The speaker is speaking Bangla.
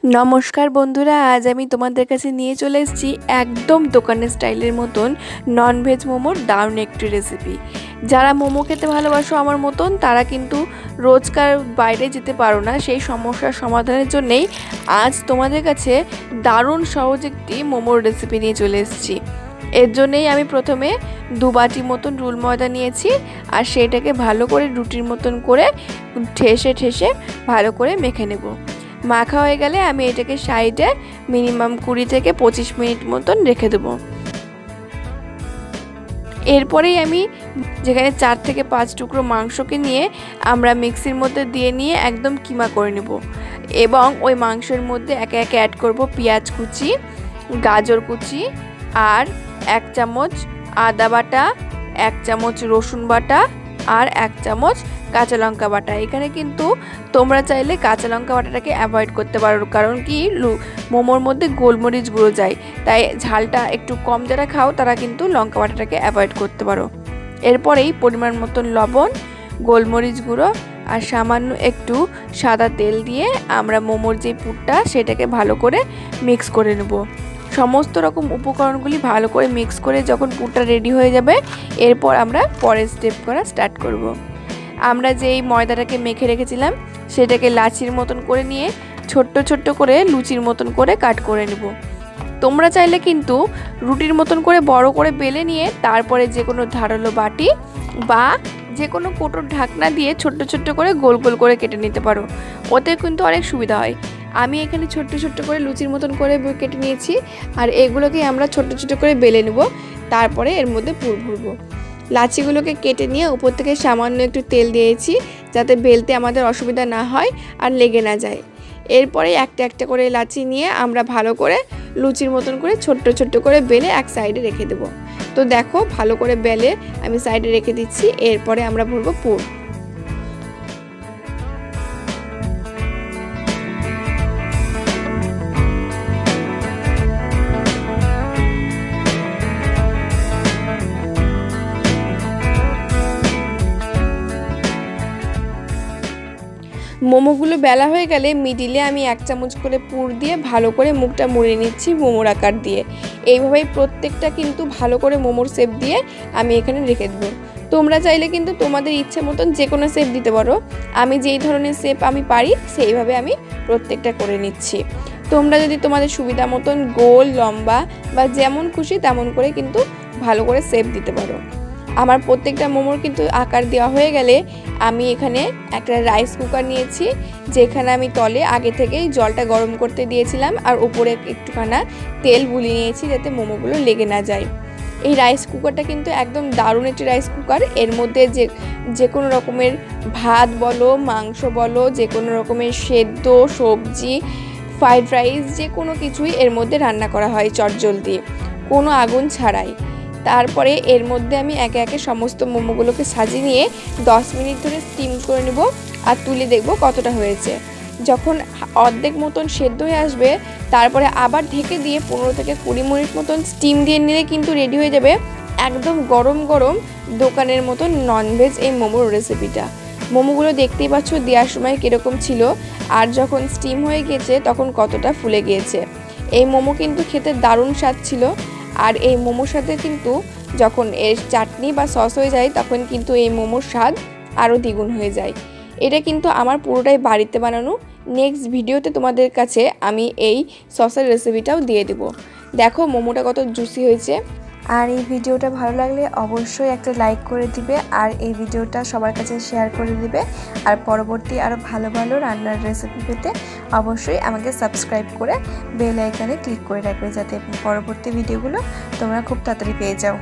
नमस्कार बंधुरा आज आमी तोमादेर काछे निये चले एसेछि एकदम दोकानेर स्टाइलेर मतन नन भेज मोमोर दारुण एकटी रेसिपि। যারা মোমো খেতে ভালোবাসো আমার মতন তারা কিন্তু রোজকার বাইরে যেতে পারো না, সেই সমস্যার সমাধানের জন্যই আজ তোমাদের কাছে দারুণ সহজ একটি মোমোর রেসিপি নিয়ে চলে এসেছি। এর জন্যই আমি প্রথমে 2 বাটি মতন রুল ময়দা নিয়েছি আর সেটাকে ভালো করে রুটির মতন করে ঠেসে ঠেসে ভালো করে মেখে নেব। মাখা হয়ে গেলে আমি এটাকে সাইডে মিনিমাম 20 থেকে 25 মিনিট মতন রেখে দেব। এরপরেই আমি যেখানে 4 থেকে 5 টুকরো মাংসকে নিয়ে আমরা মিক্সির মধ্যে দিয়ে নিয়ে একদম কিমা করে নেব এবং ওই মাংসের মধ্যে একে একে অ্যাড করব পেঁয়াজ কুচি, গাজর কুচি আর 1 চামচ আদা বাটা, 1 চামচ রসুন বাটা আর 1 চামচ কাঁচা লঙ্কা বাটা। এখানে কিন্তু তোমরা চাইলে কাঁচা লঙ্কা বাটাটাকে অ্যাভয়েড করতে পারো, কারণ কি মোমোর মধ্যে গোলমরিচ গুঁড়ো যায়, তাই ঝালটা একটু কম যারা খাও তারা কিন্তু লঙ্কা বাটাটাকে অ্যাভয়েড করতে পারো। এরপরেই পরিমাণ মতন লবণ, গোলমরিচ গুঁড়ো আর সামান্য একটু সাদা তেল দিয়ে আমরা মোমোর যে পুরটা সেটাকে ভালো করে মিক্স করে নেব। সমস্ত রকম উপকরণগুলি ভালো করে মিক্স করে যখন পুরটা রেডি হয়ে যাবে এরপর আমরা পরের স্টেপ করা স্টার্ট করব। আমরা যেই ময়দাটাকে মেখে রেখেছিলাম সেটাকে লাচির মতন করে নিয়ে ছোট্ট ছোট্ট করে লুচির মতন করে কাট করে নেব। তোমরা চাইলে কিন্তু রুটির মতন করে বড় করে বেলে নিয়ে তারপরে যে কোনো ধারালো বাটি বা যে কোনো কোটোর ঢাকনা দিয়ে ছোট্ট ছোট্ট করে গোল গোল করে কেটে নিতে পারো, ওতে কিন্তু অনেক সুবিধা হয়। আমি এখানে ছোট্ট ছোট্ট করে লুচির মতন করে কেটে নিয়েছি আর এগুলোকে আমরা ছোট্ট ছোট্ট করে বেলে নেব, তারপরে এর মধ্যে পুর ভরবো। লাচিগুলোকে কেটে নিয়ে উপর থেকে সামান্য একটু তেল দিয়েছি যাতে বেলতে আমাদের অসুবিধা না হয় আর লেগে না যায়। এরপরে একটা একটা করে লাচি নিয়ে আমরা ভালো করে লুচির মতন করে ছোট্ট ছোট্ট করে বেলে এক সাইডে রেখে দেব। তো দেখো ভালো করে বেলে আমি সাইডে রেখে দিচ্ছি। এরপরে আমরা ভরবো পুর। মোমোগুলো বেলা হয়ে গেলে মিডিলে আমি 1 চামচ করে পুর দিয়ে ভালো করে মুখটা মুড়ে নিচ্ছি মোমোর আকার দিয়ে। এইভাবেই প্রত্যেকটা কিন্তু ভালো করে মোমোর শেপ দিয়ে আমি এখানে রেখে দেবো। তোমরা চাইলে কিন্তু তোমাদের ইচ্ছে মতন যে কোনো শেপ দিতে পারো, আমি যেই ধরনের শেপ আমি পারি সেইভাবে আমি প্রত্যেকটা করে নিচ্ছি। তোমরা যদি তোমাদের সুবিধা মতন গোল, লম্বা বা যেমন খুশি তেমন করে কিন্তু ভালো করে শেপ দিতে পারো। আমার প্রত্যেকটা মোমোর কিন্তু আকার দেওয়া হয়ে গেলে আমি এখানে একটা রাইস কুকার নিয়েছি, যেখানে আমি তলে আগে থেকেই জলটা গরম করতে দিয়েছিলাম আর উপরে একটুখানা তেল বুলিয়ে নিয়েছি যাতে মোমোগুলো লেগে না যায়। এই রাইস কুকারটা কিন্তু একদম দারুণ একটি রাইস কুকার। এর মধ্যে যে কোনো রকমের ভাত বলো, মাংস বলো, যে কোনো রকমের সেদ্ধ সবজি, ফ্রাইড রাইস, যে কোনো কিছুই এর মধ্যে রান্না করা হয় চটজলদি, কোনো আগুন ছাড়াই। তারপরে এর মধ্যে আমি একে একে সমস্ত মোমোগুলোকে সাজিয়ে নিয়ে 10 মিনিট ধরে স্টিম করে নেব আর তুলে দেখব কতটা হয়েছে। যখন অর্ধেক মতন সেদ্ধ হয়ে আসবে তারপরে আবার ঢেকে দিয়ে 15 থেকে 20 মিনিট মতন স্টিম দিয়ে নিলে কিন্তু রেডি হয়ে যাবে একদম গরম গরম দোকানের মতন ননভেজ এই মোমোর রেসিপিটা। মোমোগুলো দেখতেই পাচ্ছ দেওয়ার সময় কীরকম ছিল আর যখন স্টিম হয়ে গিয়েছে তখন কতটা ফুলে গিয়েছে। এই মোমো কিন্তু খেতে দারুণ স্বাদ ছিল। আর এই মোমোর সাথে কিন্তু যখন এর চাটনি বা সস হয়ে যায় তখন কিন্তু এই মোমোর স্বাদ আরও দ্বিগুণ হয়ে যায়। এটা কিন্তু আমার পুরোটাই বাড়িতে বানানো। নেক্সট ভিডিওতে তোমাদের কাছে আমি এই সসের রেসিপিটাও দিয়ে দেব। দেখো মোমোটা কত জুসি হয়েছে। আর এই ভিডিওটা ভালো লাগলে অবশ্যই একটা লাইক করে দিবে আর এই ভিডিওটা সবার কাছে শেয়ার করে দিবে। আর পরবর্তী আরও ভালো ভালো রান্নার রেসিপি পেতে অবশ্যই আমাকে সাবস্ক্রাইব করে বেল আইকনে ক্লিক করে রাখবে যাতে পরবর্তী ভিডিওগুলো তোমরা খুব তাড়াতাড়ি পেয়ে যাও।